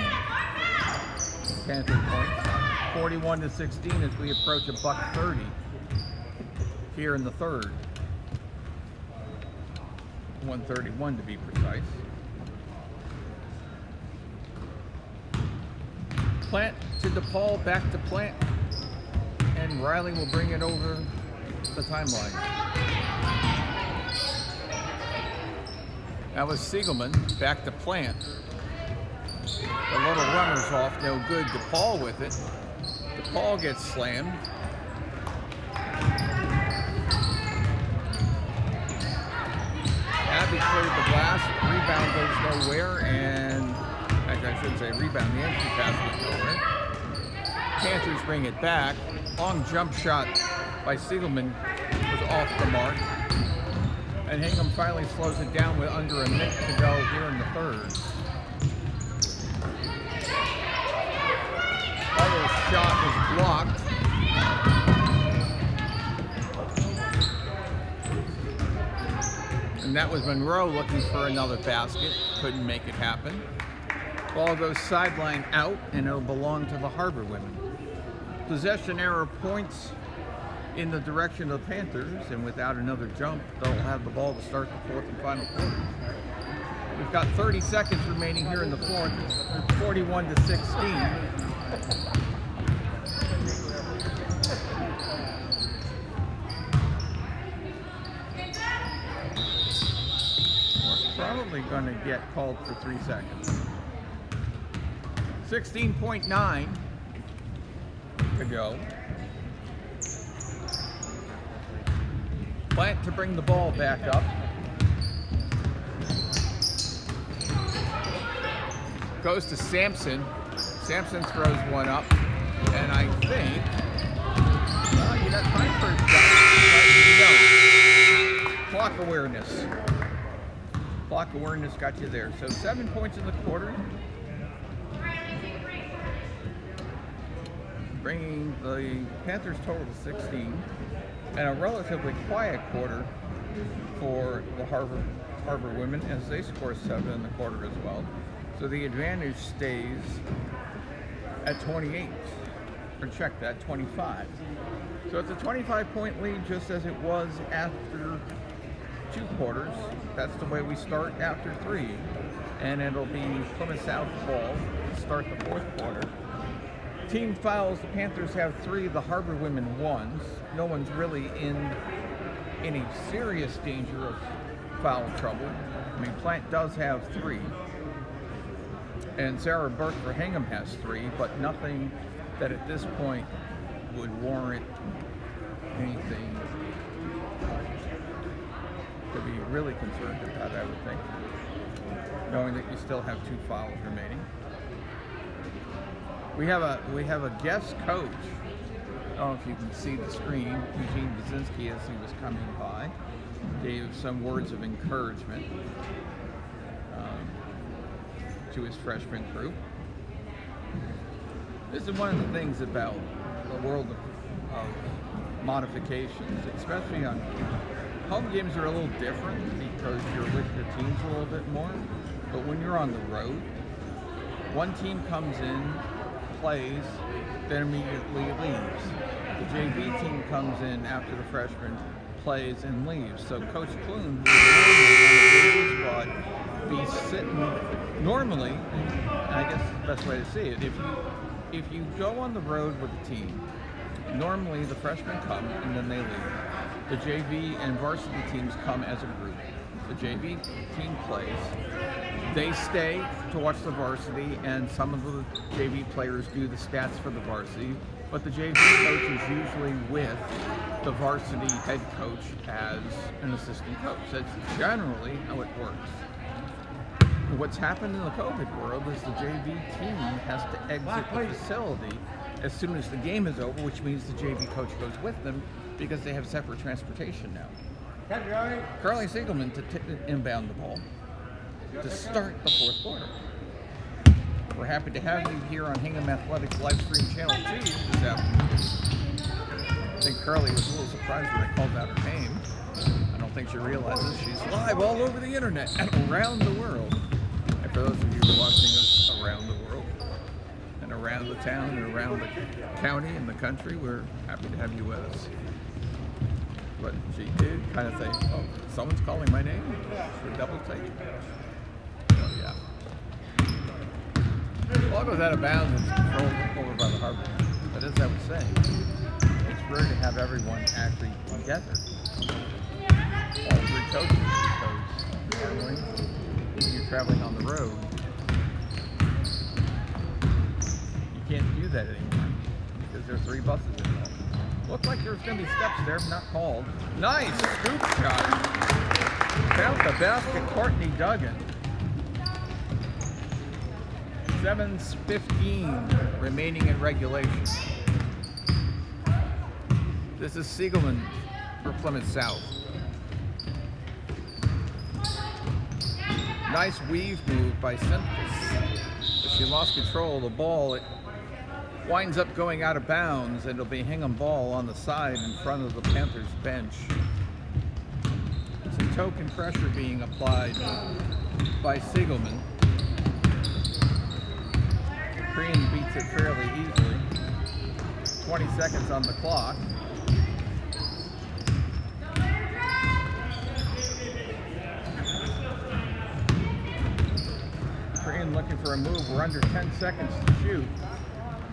Speaker 1: Panther points. 41-16 as we approach $1:30 here in the third. 1:31 to be precise. Plant to DePaul, back to Plant, and Riley will bring it over the timeline. That was Siegelman, back to Plant. The little runner's off, no good. DePaul with it. DePaul gets slammed. Abby cleared the glass. Rebound goes nowhere, and actually I shouldn't say rebound. The entry pass went nowhere. Panthers bring it back. Long jump shot by Siegelman was off the mark. And Hingham finally slows it down with under a minute to go here in the third. Other shot was blocked. And that was Monroe looking for another basket. Couldn't make it happen. Ball goes sideline out, and it'll belong to the Harborwomen. Possession error points in the direction of the Panthers, and without another jump, they'll have the ball to start the fourth and final quarter. We've got 30 seconds remaining here in the fourth. 41-16. We're probably going to get called for 3 seconds. 16.9 to go. Plant to bring the ball back up. Goes to Sampson. Sampson throws one up. And I think, well, you got time for a shot. No. Clock awareness. Clock awareness got you there. So 7 points in the quarter. Bringing the Panthers total to 16. And a relatively quiet quarter for the Harborwomen as they score 7 in the quarter as well. So the advantage stays at 28, or check that, 25. So it's a 25-point lead just as it was after 2 quarters. That's the way we start after 3. And it'll be Plymouth South ball to start the fourth quarter. Team fouls, the Panthers have 3, the Harborwomen 1. No one's really in any serious danger of foul trouble. I mean, Plant does have 3. And Sarah Burke for Hingham has 3, but nothing that at this point would warrant anything to be really concerned about, I would think, knowing that you still have 2 fouls remaining. We have a guest coach. I don't know if you can see the screen. Eugene Baczynski, as he was coming by, gave some words of encouragement to his freshman group. This is one of the things about the world of modifications, especially on home games are a little different because you're with your teams a little bit more. But when you're on the road, one team comes in, plays, then immediately leaves. The JV team comes in after the freshman plays and leaves. So Coach Clune, who would normally on the JV squad be sitting normally, and I guess the best way to see it, if you go on the road with a team, normally the freshmen come and then they leave. The JV and varsity teams come as a group. The JV team plays. They stay to watch the varsity, and some of the JV players do the stats for the varsity, but the JV coach is usually with the varsity head coach as an assistant coach. That's generally how it works. What's happened in the COVID world is the JV team has to exit the facility as soon as the game is over, which means the JV coach goes with them because they have separate transportation now. Carly Siegelman to inbound the ball to start the fourth quarter. We're happy to have you here on Hingham Athletics live stream channel 2 this afternoon. I think Carly was a little surprised when I called out her name. I don't think she realizes she's live all over the internet and around the world. And for those of you who are watching us around the world and around the town and around the county and the country, we're happy to have you with us. But she did kind of think, oh, someone's calling my name? For a double take. Oh, yeah. The ball goes out of bounds and it's controlled over by the Harbor. But as I was saying, it's rare to have everyone actually together. All three coaches, because normally when you're traveling on the road, you can't do that anymore because there are 3 buses involved. Looked like there was going to be steps there, but not called. Nice scoop shot. Count the basket, Courtney Duggan. 7:15 remaining in regulation. This is Siegelman for Plymouth South. Nice weave move by Simpkins. She lost control of the ball. It winds up going out of bounds, and it'll be Hingham ball on the side in front of the Panthers bench. Some token pressure being applied by Siegelman. Korean beats it fairly easily. 20 seconds on the clock. Korean looking for a move. We're under 10 seconds to shoot.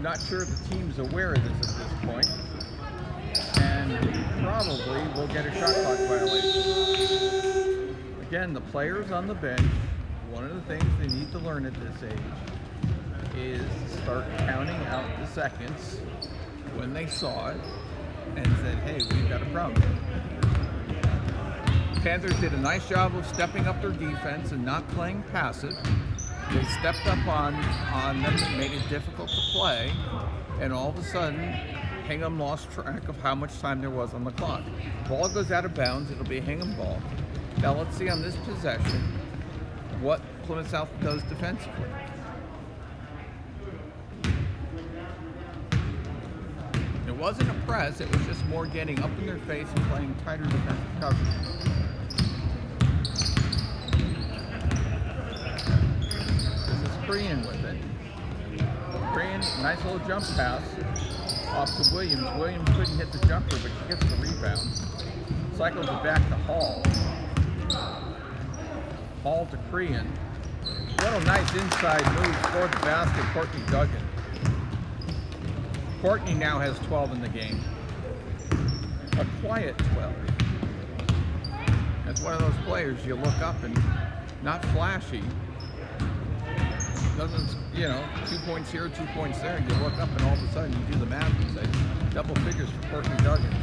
Speaker 1: Not sure the team's aware of this at this point. And probably will get a shot clock violation. Again, the players on the bench, one of the things they need to learn at this age is to start counting out the seconds when they saw it and said, hey, we've got a problem. Panthers did a nice job of stepping up their defense and not playing passive. They stepped up on them and made it difficult to play, and all of a sudden, Hingham lost track of how much time there was on the clock. Ball goes out of bounds, it'll be a Hingham ball. Now let's see on this possession what Plymouth South does defensively. It wasn't a press, it was just more getting up in their face and playing tighter defensive coverage. Korean with it. Korean, nice little jump pass off to Williams. Williams couldn't hit the jumper, but she gets the rebound. Cycles it back to Hall. Hall to Korean. What a nice inside move toward the basket, Courtney Duggan. Courtney now has 12 in the game. A quiet 12. That's one of those players you look up and not flashy. Doesn't, 2 points here, 2 points there. You look up and all of a sudden you do the math and say double figures for Courtney Duggan.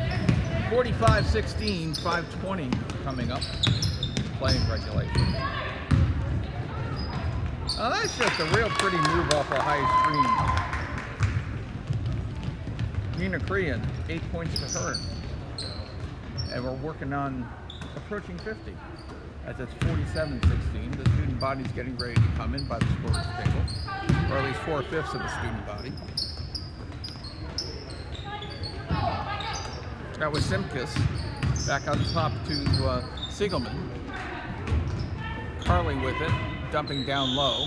Speaker 1: 45-16, 5:20 coming up, playing regulation. Now that's just a real pretty move off a high screen. Nina Korean, 8 points for her. And we're working on approaching 50. As it's 47-16, the student body's getting ready to come in by the scorer's table, or at least 4/5 of the student body. That was Simkus. Back on top to Siegelman. Carly with it, dumping down low.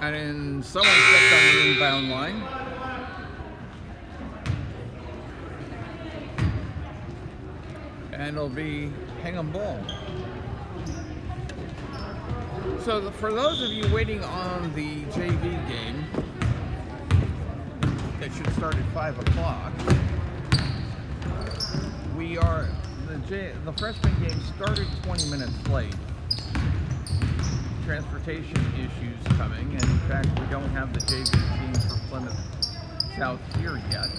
Speaker 1: And then someone stepped on the inbound line. And it'll be Hingham ball. So for those of you waiting on the JV game, that should start at 5 o'clock. The freshman game started 20 minutes late. Transportation issues coming, and in fact we don't have the JV team for Plymouth South here yet.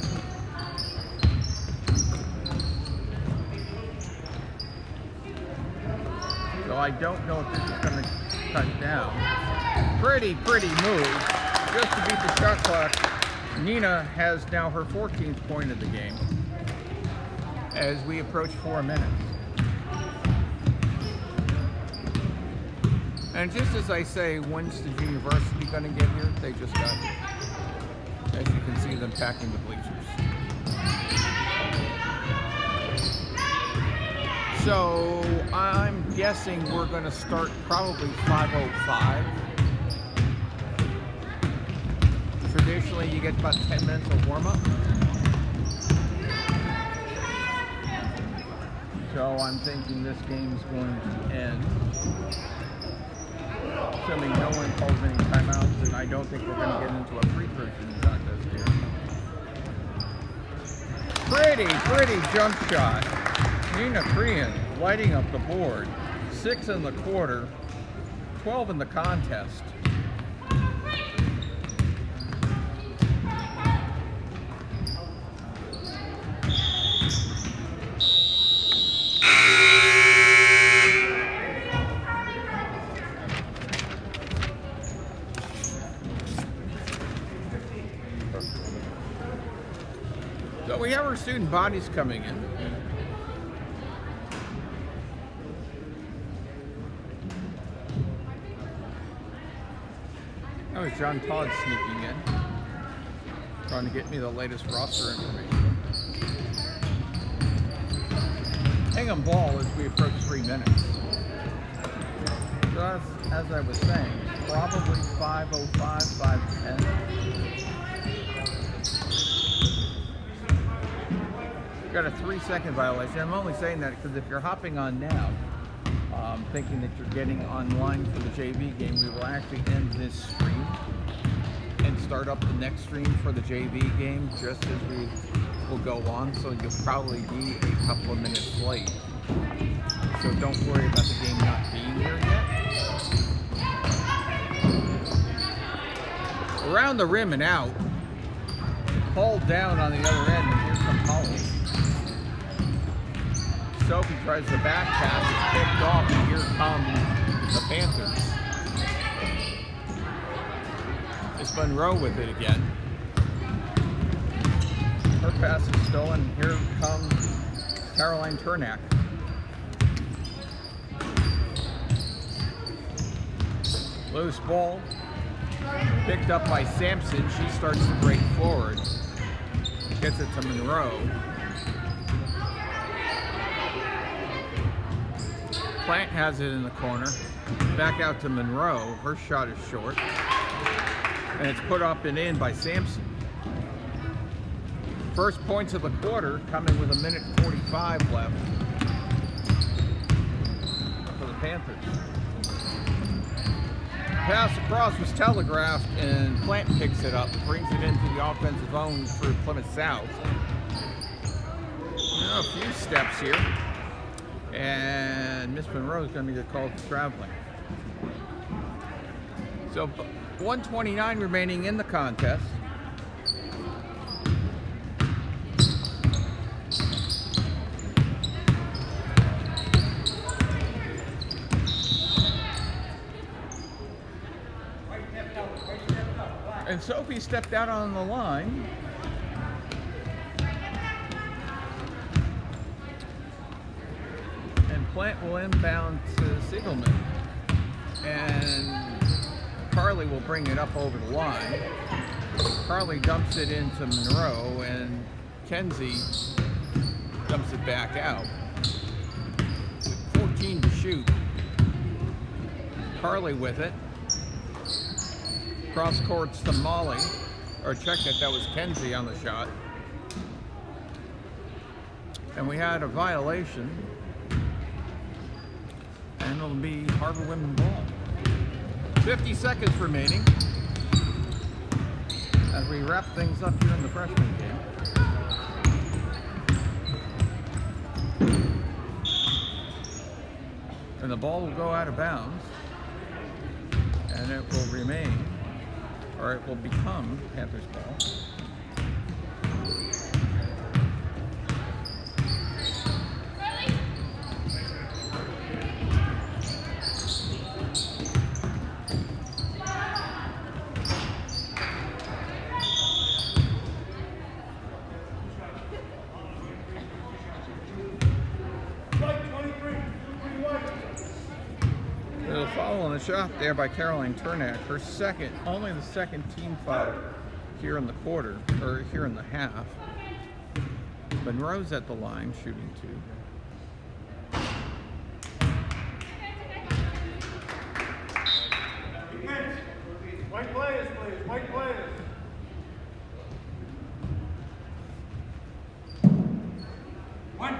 Speaker 1: So I don't know if this is going to cut down. Pretty move. Just to beat the shot clock. Nina has now her 14th point of the game as we approach 4 minutes. And just as I say, when's the junior varsity going to get here? They just got here. As you can see them packing the bleachers. So I'm guessing we're going to start probably 5:05. Traditionally, you get about 10 minutes of warm-up. So I'm thinking this game's going to end. Assuming no one calls any timeouts, and I don't think we're going to get into a free throw shooting contest here. Pretty jump shot. Nina Crean lighting up the board. 6 in the quarter, 12 in the contest. So we have our student bodies coming in. That was John Todd sneaking in, trying to get me the latest roster information. Hingham ball as we approach 3 minutes. So as I was saying, probably 5:05, 5:10. Got a 3-second violation. I'm only saying that because if you're hopping on now, thinking that you're getting online for the JV game, we will actually end this stream and start up the next stream for the JV game just as we will go on. So you'll probably be a couple of minutes late. So don't worry about the game not being here yet. Around the rim and out. Hauled down on the other end, and here comes Holly. Sophie tries the back pass, it's picked off, and here come the Panthers. It's Monroe with it again. Her pass is stolen. Here comes Caroline Turnack. Loose ball. Picked up by Sampson. She starts to break forward. Gets it to Monroe. Plant has it in the corner. Back out to Monroe. Her shot is short. And it's put up and in by Sampson. First points of the quarter coming with 1:45 left for the Panthers. Pass across was telegraphed and Plant picks it up, brings it into the offensive zone for Plymouth South. A few steps here. And Miss Monroe is going to get called for traveling. So 1:29 remaining in the contest. And Sophie stepped out on the line. And Plant will inbound to Siegelman. And Carly will bring it up over the line. Carly dumps it into Monroe, and Kenzie dumps it back out. 14 to shoot. Carly with it. Cross courts to Molly, or check it, that was Kenzie on the shot. And we had a violation, and it'll be Harborwomen ball. 50 seconds remaining as we wrap things up here in the freshman game. And the ball will go out of bounds, and it will remain, or it will become Panthers ball. Following the shot there by Caroline Turnak, her second, only the second team foul here in the quarter, or here in the half. Monroe's at the line shooting 2.
Speaker 2: Defense. White players, please. White players. One.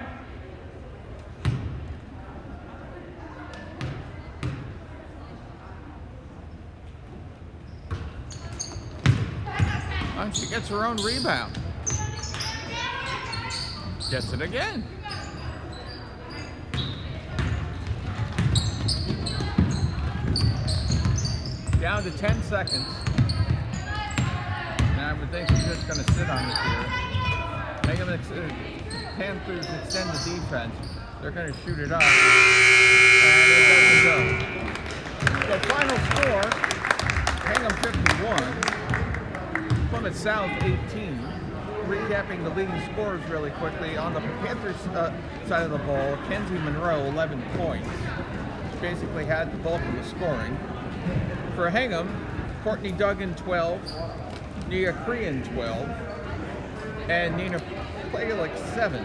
Speaker 1: And she gets her own rebound. Gets it again. Down to 10 seconds. And I would think he's just going to sit on it here. Panthers extend the defense. They're going to shoot it up. And it doesn't go. So final score, Hingham 51, Plymouth South 18. Recapping the leading scorers really quickly. On the Panthers side of the ball, Kenzie Monroe, 11 points. She basically had the bulk of the scoring. For Hingham, Courtney Duggan, 12. Nia Crean, 12. And Nina Plagalik, 7.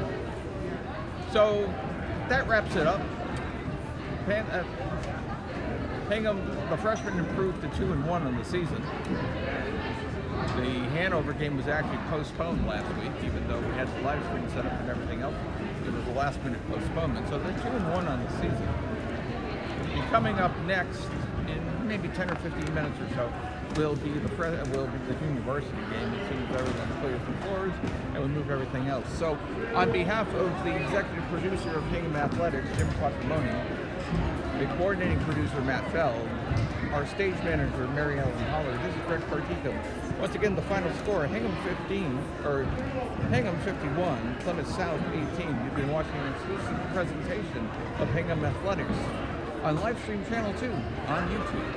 Speaker 1: So that wraps it up. Hingham, the freshmen, improved to 2-1 on the season. The Hanover game was actually postponed last week, even though we had the live stream set up and everything else. It was a last-minute postponement, so they're 2-1 on the season. Coming up next, in maybe 10 or 15 minutes or so, will be the junior varsity game as soon as everyone clears the floors and we move everything else. So, on behalf of the executive producer of Hingham Athletics, Jim Quattromoni, the coordinating producer, Matt Feld, our stage manager, Mary Ellen Holler, this is Greg Partico. Once again, the final score, Hingham 51, Plymouth South 18. You've been watching an exclusive presentation of Hingham Athletics on Livestream Channel 2 on YouTube.